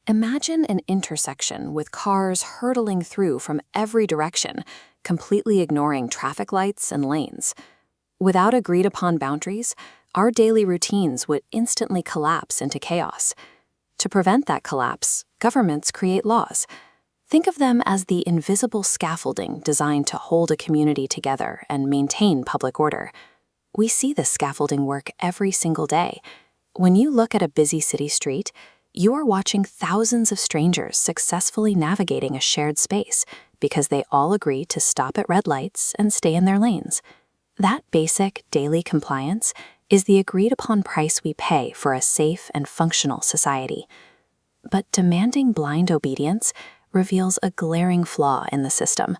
Imagine an intersection with cars hurtling through from every direction, completely ignoring traffic lights and lanes. Without agreed-upon boundaries, our daily routines would instantly collapse into chaos. To prevent that collapse, governments create laws. Think of them as the invisible scaffolding designed to hold a community together and maintain public order. We see this scaffolding work every single day. When you look at a busy city street, you are watching thousands of strangers successfully navigating a shared space because they all agree to stop at red lights and stay in their lanes. That basic daily compliance is the agreed-upon price we pay for a safe and functional society. But demanding blind obedience reveals a glaring flaw in the system.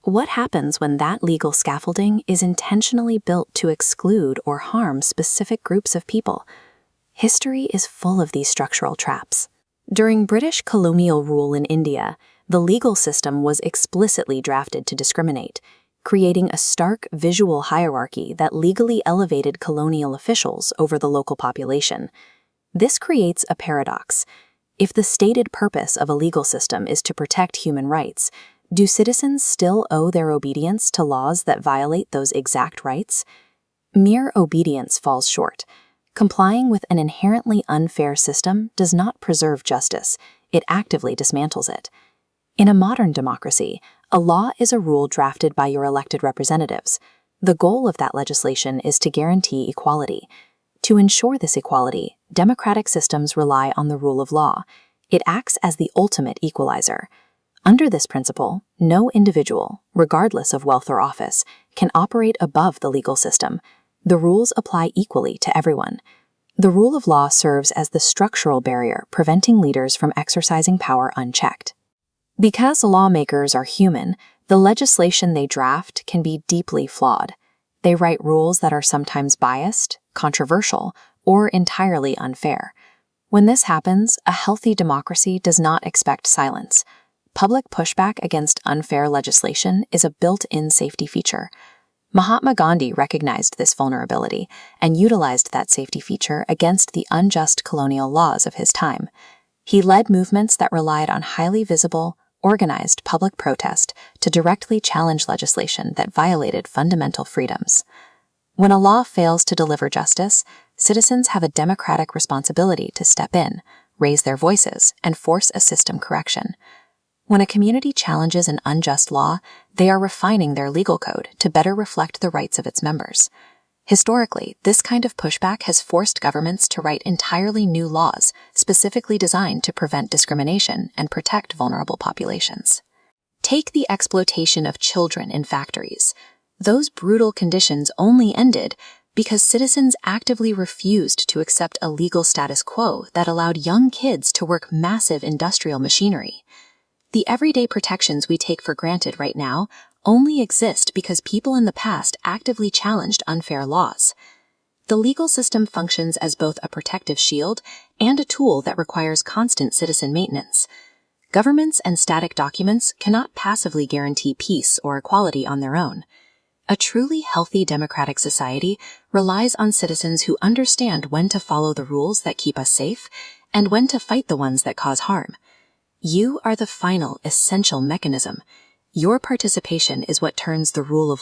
What happens when that legal scaffolding is intentionally built to exclude or harm specific groups of people? History is full of these structural traps. During British colonial rule in India, the legal system was explicitly drafted to discriminate, creating a stark visual hierarchy that legally elevated colonial officials over the local population. This creates a paradox. If the stated purpose of a legal system is to protect human rights, do citizens still owe their obedience to laws that violate those exact rights? Mere obedience falls short. Complying with an inherently unfair system does not preserve justice, it actively dismantles it. In a modern democracy, a law is a rule drafted by your elected representatives. The goal of that legislation is to guarantee equality. To ensure this equality, democratic systems rely on the rule of law. It acts as the ultimate equalizer. Under this principle, no individual, regardless of wealth or office, can operate above the legal system. The rules apply equally to everyone. The rule of law serves as the structural barrier preventing leaders from exercising power unchecked. Because lawmakers are human, the legislation they draft can be deeply flawed. They write rules that are sometimes biased, controversial, or entirely unfair. When this happens, a healthy democracy does not expect silence. Public pushback against unfair legislation is a built-in safety feature. Mahatma Gandhi recognized this vulnerability and utilized that safety feature against the unjust colonial laws of his time. He led movements that relied on highly visible, organized public protest to directly challenge legislation that violated fundamental freedoms. When a law fails to deliver justice, citizens have a democratic responsibility to step in, raise their voices, and force a system correction. When a community challenges an unjust law, they are refining their legal code to better reflect the rights of its members. Historically, this kind of pushback has forced governments to write entirely new laws specifically designed to prevent discrimination and protect vulnerable populations. Take the exploitation of children in factories. Those brutal conditions only ended because citizens actively refused to accept a legal status quo that allowed young kids to work massive industrial machinery. The everyday protections we take for granted right now only exist because people in the past actively challenged unfair laws. The legal system functions as both a protective shield and a tool that requires constant citizen maintenance. Governments and static documents cannot passively guarantee peace or equality on their own. A truly healthy democratic society relies on citizens who understand when to follow the rules that keep us safe and when to fight the ones that cause harm. You are the final, essential mechanism. Your participation is what turns the rule of law